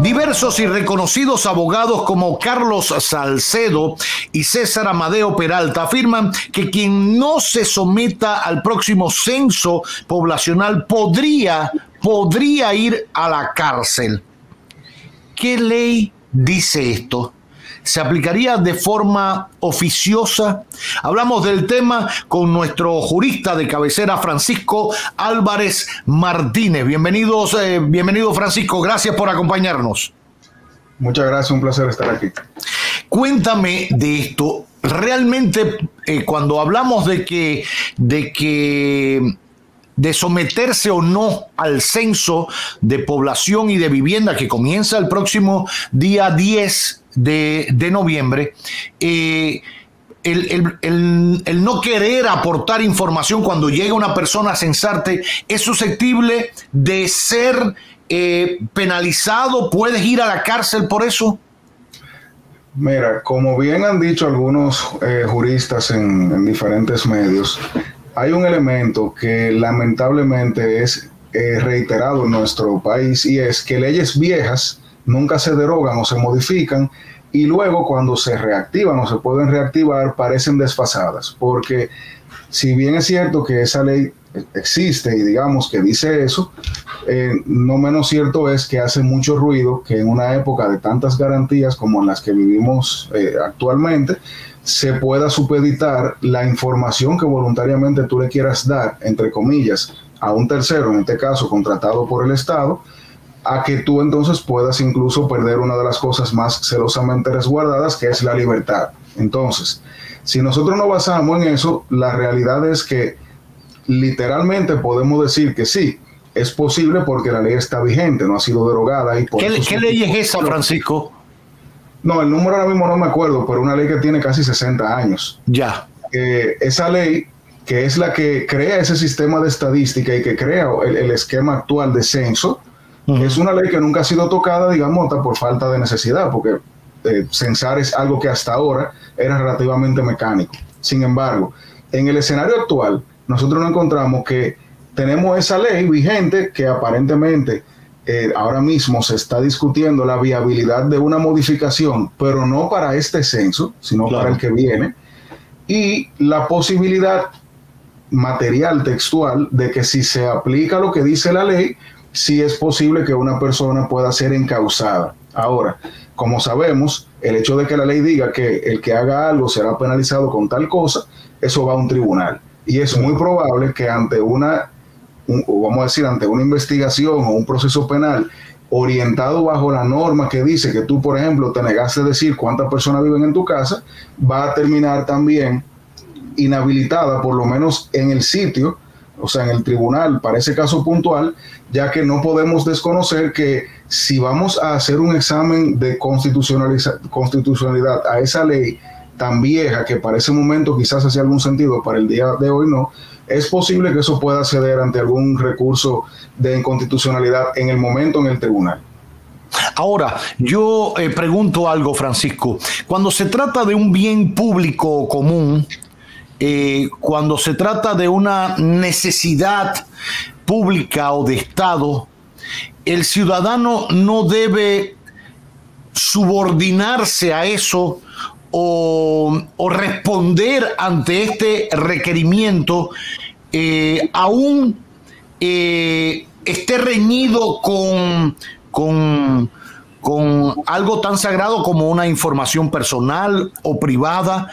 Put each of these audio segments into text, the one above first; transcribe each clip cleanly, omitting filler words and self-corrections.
Diversos y reconocidos abogados como Carlos Salcedo y César Amadeo Peralta afirman que quien no se someta al próximo censo poblacional podría ir a la cárcel. ¿Qué ley dice esto? ¿Se aplicaría de forma oficiosa? Hablamos del tema con nuestro jurista de cabecera, Francisco Álvarez Martínez. Bienvenido Francisco, gracias por acompañarnos. Muchas gracias, un placer estar aquí. Cuéntame de esto. Realmente, cuando hablamos de someterse o no al censo de población y de vivienda que comienza el próximo día 10 de noviembre, el no querer aportar información cuando llega una persona a censarte es susceptible de ser penalizado. ¿Puedes ir a la cárcel por eso? Mira, como bien han dicho algunos juristas en diferentes medios, hay un elemento que lamentablemente es reiterado en nuestro país, y es que leyes viejas nunca se derogan o se modifican, y luego cuando se reactivan o se pueden reactivar parecen desfasadas, porque si bien es cierto que esa ley existe y digamos que dice eso, no menos cierto es que hace mucho ruido que en una época de tantas garantías como en las que vivimos actualmente, se pueda supeditar la información que voluntariamente tú le quieras dar, entre comillas, a un tercero, en este caso contratado por el Estado, a que tú entonces puedas incluso perder una de las cosas más celosamente resguardadas, que es la libertad. Entonces, si nosotros nos basamos en eso, la realidad es que literalmente podemos decir que sí, es posible porque la ley está vigente, no ha sido derogada. Y por ¿Qué ley es esa, Francisco? No, el número ahora mismo no me acuerdo, pero una ley que tiene casi 60 años. Ya. Esa ley, que es la que crea ese sistema de estadística y que crea el esquema actual de censo, es una ley que nunca ha sido tocada, digamos, por falta de necesidad, porque censar es algo que hasta ahora era relativamente mecánico. Sin embargo, en el escenario actual, nosotros nos encontramos que tenemos esa ley vigente que aparentemente ahora mismo se está discutiendo la viabilidad de una modificación, pero no para este censo, sino para el que viene, y la posibilidad material, textual, de que si se aplica lo que dice la ley, sí es posible que una persona pueda ser encausada. Ahora, como sabemos, el hecho de que la ley diga que el que haga algo será penalizado con tal cosa, eso va a un tribunal. Y es muy probable que ante ante una investigación o un proceso penal orientado bajo la norma que dice que tú, por ejemplo, te negaste a decir cuántas personas viven en tu casa, va a terminar también inhabilitada, por lo menos en el sitio, o sea, en el tribunal, para ese caso puntual, ya que no podemos desconocer que si vamos a hacer un examen de constitucionalidad a esa ley tan vieja, que para ese momento quizás hacía algún sentido, para el día de hoy no, es posible que eso pueda ceder ante algún recurso de inconstitucionalidad en el momento en el tribunal. Ahora, yo pregunto algo, Francisco. Cuando se trata de un bien público común, cuando se trata de una necesidad pública o de Estado, el ciudadano no debe subordinarse a eso o responder ante este requerimiento, aún esté reñido con algo tan sagrado como una información personal o privada.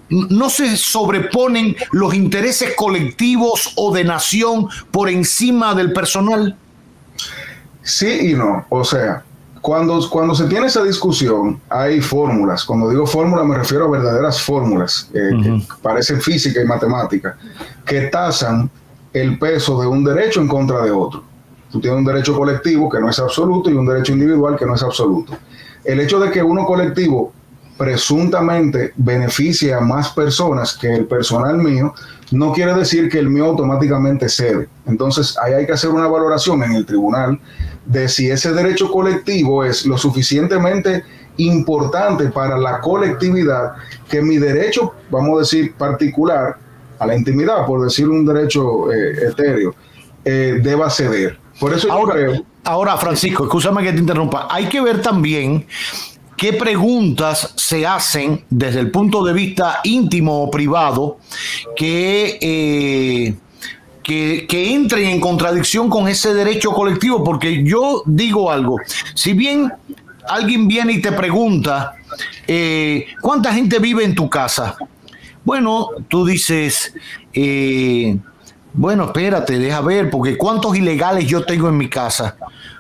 ¿No se sobreponen los intereses colectivos o de nación por encima del personal? Sí y no. O sea, cuando se tiene esa discusión, hay fórmulas. Cuando digo fórmula me refiero a verdaderas fórmulas que parecen física y matemática, que tasan el peso de un derecho en contra de otro. Tú tienes un derecho colectivo que no es absoluto y un derecho individual que no es absoluto. El hecho de que uno colectivo presuntamente beneficie a más personas que el personal mío, no quiere decir que el mío automáticamente cede. Entonces, ahí hay que hacer una valoración en el tribunal de si ese derecho colectivo es lo suficientemente importante para la colectividad que mi derecho, vamos a decir, particular a la intimidad, por decir un derecho etéreo, deba ceder. Por eso yo creo Ahora, Francisco, escúchame que te interrumpa. Hay que ver también qué preguntas se hacen desde el punto de vista íntimo o privado que entren en contradicción con ese derecho colectivo, porque yo digo algo, si bien alguien viene y te pregunta, ¿cuánta gente vive en tu casa? Bueno, tú dices, bueno, espérate, deja ver, porque ¿cuántos ilegales yo tengo en mi casa?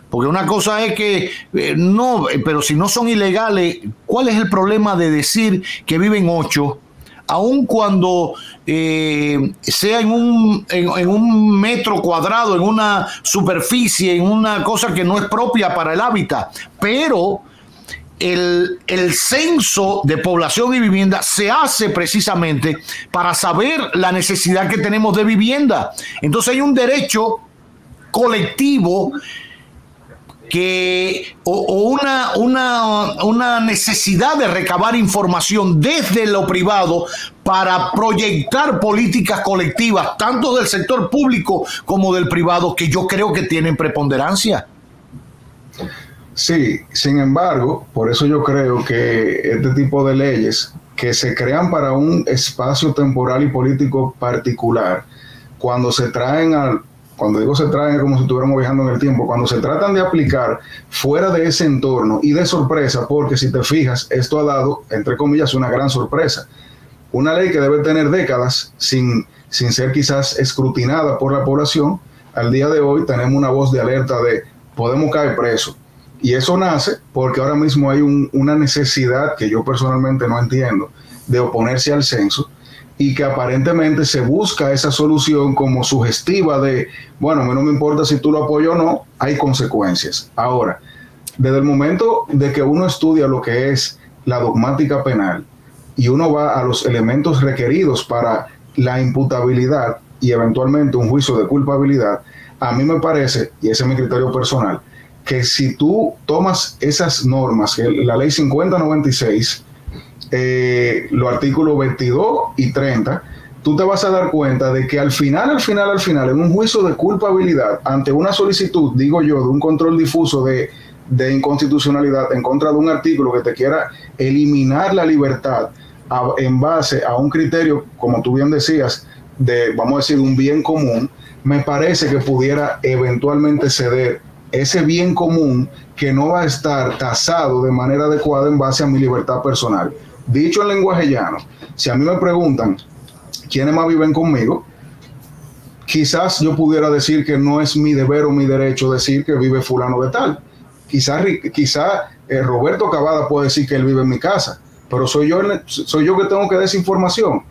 Porque una cosa es que, no, pero si no son ilegales, ¿cuál es el problema de decir que viven 8? Aun cuando sea en un metro cuadrado, en una superficie, en una cosa que no es propia para el hábitat. Pero el censo de población y vivienda se hace precisamente para saber la necesidad que tenemos de vivienda. Entonces hay un derecho colectivo una necesidad de recabar información desde lo privado para proyectar políticas colectivas, tanto del sector público como del privado, que yo creo que tienen preponderancia. Sí, sin embargo, por eso yo creo que este tipo de leyes que se crean para un espacio temporal y político particular, cuando se traen cuando digo se traen es como si estuviéramos viajando en el tiempo, cuando se tratan de aplicar fuera de ese entorno y de sorpresa, porque si te fijas, esto ha dado, entre comillas, una gran sorpresa. Una ley que debe tener décadas sin ser quizás escrutinada por la población, al día de hoy tenemos una voz de alerta de podemos caer presos. Y eso nace porque ahora mismo hay una necesidad que yo personalmente no entiendo de oponerse al censo, y que aparentemente se busca esa solución como sugestiva de, bueno, a mí no me importa si tú lo apoyas o no, hay consecuencias. Ahora, desde el momento de que uno estudia lo que es la dogmática penal y uno va a los elementos requeridos para la imputabilidad y eventualmente un juicio de culpabilidad, a mí me parece, y ese es mi criterio personal, que si tú tomas esas normas, la ley 5096, los artículos 22 y 30, tú te vas a dar cuenta de que al final, en un juicio de culpabilidad, ante una solicitud, digo yo, de un control difuso de inconstitucionalidad en contra de un artículo que te quiera eliminar la libertad en base a un criterio, como tú bien decías, de, vamos a decir, un bien común, me parece que pudiera eventualmente ceder ese bien común que no va a estar tasado de manera adecuada en base a mi libertad personal. Dicho en lenguaje llano, si a mí me preguntan quiénes más viven conmigo, quizás yo pudiera decir que no es mi deber o mi derecho decir que vive fulano de tal. Quizás Roberto Cavada puede decir que él vive en mi casa, pero soy yo que tengo que dar esa información.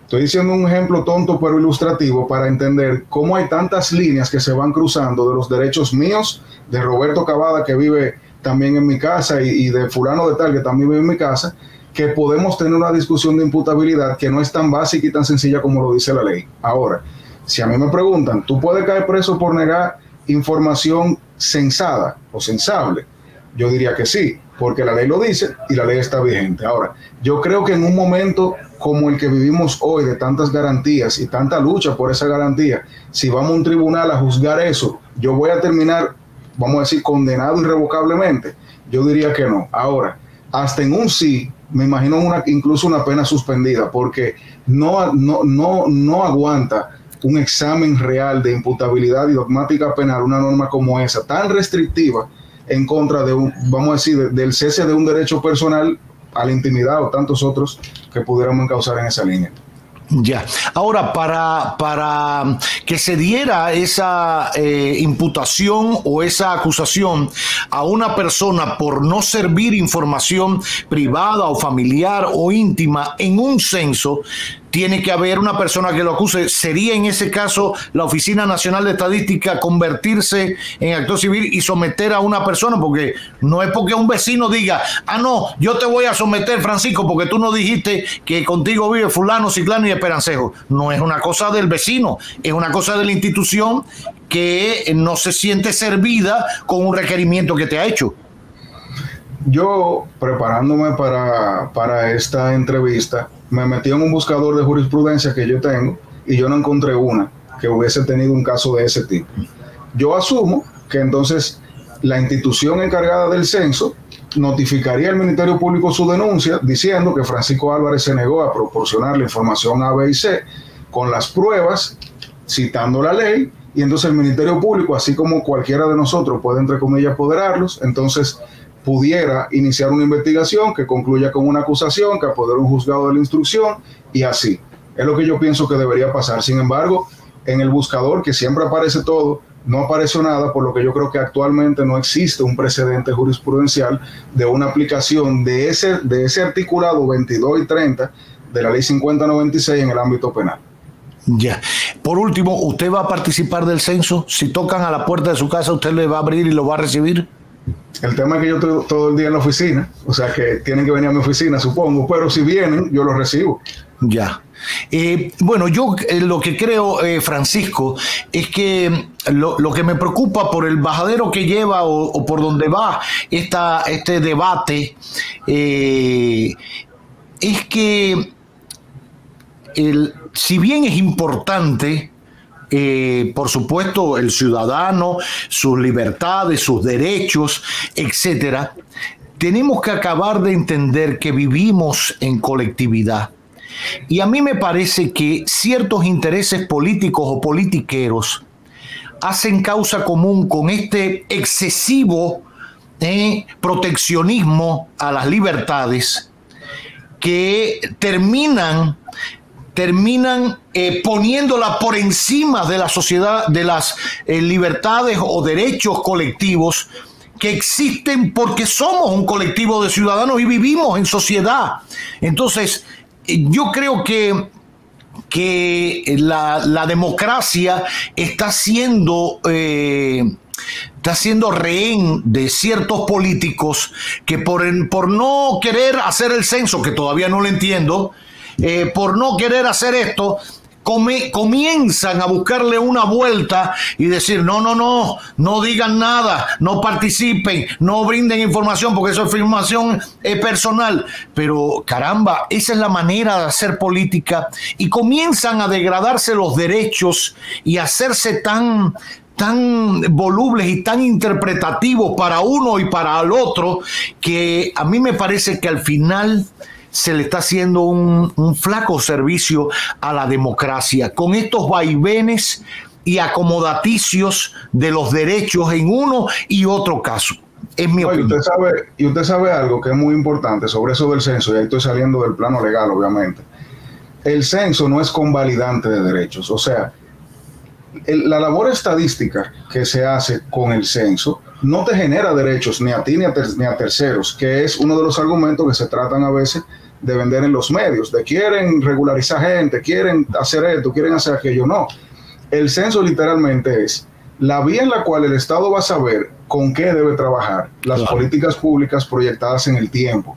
Estoy diciendo un ejemplo tonto pero ilustrativo para entender cómo hay tantas líneas que se van cruzando de los derechos míos, de Roberto Cavada que vive también en mi casa y de fulano de tal que también vive en mi casa, que podemos tener una discusión de imputabilidad que no es tan básica y tan sencilla como lo dice la ley. Ahora, si a mí me preguntan, ¿tú puedes caer preso por negar información sensada o sensable? Yo diría que sí, porque la ley lo dice y la ley está vigente. Ahora, yo creo que en un momento como el que vivimos hoy, de tantas garantías y tanta lucha por esa garantía, si vamos a un tribunal a juzgar eso, yo voy a terminar, vamos a decir, condenado irrevocablemente. Yo diría que no. Ahora, hasta en un sí, me imagino incluso una pena suspendida, porque no aguanta un examen real de imputabilidad y dogmática penal, una norma como esa, tan restrictiva en contra de vamos a decir, del cese de un derecho personal a la intimidad o tantos otros que pudiéramos encauzar en esa línea. Ya. Ahora, para que se diera esa imputación o esa acusación a una persona por no servir información privada o familiar o íntima en un censo, tiene que haber una persona que lo acuse. ¿Sería en ese caso la Oficina Nacional de Estadística convertirse en actor civil y someter a una persona? Porque no es porque un vecino diga, no, yo te voy a someter, Francisco, porque tú no dijiste que contigo vive fulano, ciclano y esperancejo. No es una cosa del vecino, es una cosa de la institución que no se siente servida con un requerimiento que te ha hecho. Yo, preparándome para esta entrevista, me metí en un buscador de jurisprudencia que yo tengo y yo no encontré una que hubiese tenido un caso de ese tipo. Yo asumo que entonces la institución encargada del censo notificaría al Ministerio Público su denuncia diciendo que Francisco Álvarez se negó a proporcionar la información A, B y C con las pruebas, citando la ley, y entonces el Ministerio Público, así como cualquiera de nosotros puede, entre comillas, apoderarlos, entonces pudiera iniciar una investigación que concluya con una acusación, que apodere un juzgado de la instrucción, y así. Es lo que yo pienso que debería pasar. Sin embargo, en el buscador, que siempre aparece todo, no apareció nada, por lo que yo creo que actualmente no existe un precedente jurisprudencial de una aplicación de ese articulado 22 y 30 de la ley 5096 en el ámbito penal. Ya. Por último, ¿usted va a participar del censo? Si tocan a la puerta de su casa, ¿usted le va a abrir y lo va a recibir? El tema es que yo estoy todo el día en la oficina, o sea que tienen que venir a mi oficina, supongo, pero si vienen, yo los recibo. Ya. Bueno, yo lo que creo, Francisco, es que lo que me preocupa por el bajadero que lleva o por donde va este debate es que si bien es importante, por supuesto, el ciudadano, sus libertades, sus derechos, etcétera, tenemos que acabar de entender que vivimos en colectividad. Y a mí me parece que ciertos intereses políticos o politiqueros hacen causa común con este excesivo proteccionismo a las libertades que terminan poniéndola por encima de la sociedad, de las libertades o derechos colectivos que existen porque somos un colectivo de ciudadanos y vivimos en sociedad. Entonces, yo creo que la democracia está siendo rehén de ciertos políticos que por no querer hacer el censo, que todavía no lo entiendo, por no querer hacer esto, comienzan a buscarle una vuelta y decir no digan nada, no participen, no brinden información porque esa información es personal. Pero caramba, esa es la manera de hacer política y comienzan a degradarse los derechos y hacerse tan volubles y tan interpretativos para uno y para el otro, que a mí me parece que al final se le está haciendo un flaco servicio a la democracia con estos vaivenes y acomodaticios de los derechos en uno y otro caso. Es mi opinión. Usted sabe algo que es muy importante sobre eso del censo, y ahí estoy saliendo del plano legal, obviamente. El censo no es convalidante de derechos, o sea, la labor estadística que se hace con el censo no te genera derechos ni a ti ni a terceros, que es uno de los argumentos que se tratan a veces de vender en los medios, de quieren regularizar gente, quieren hacer esto, quieren hacer aquello. No, el censo literalmente es la vía en la cual el Estado va a saber con qué debe trabajar las políticas públicas proyectadas en el tiempo.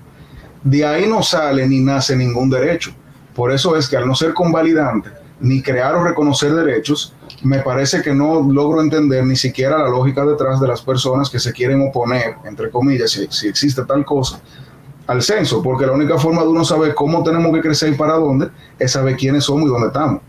De ahí no sale ni nace ningún derecho. Por eso es que al no ser convalidante, ni crear o reconocer derechos, me parece que no logro entender ni siquiera la lógica detrás de las personas que se quieren oponer, entre comillas, si existe tal cosa, al censo, porque la única forma de uno saber cómo tenemos que crecer y para dónde es saber quiénes somos y dónde estamos.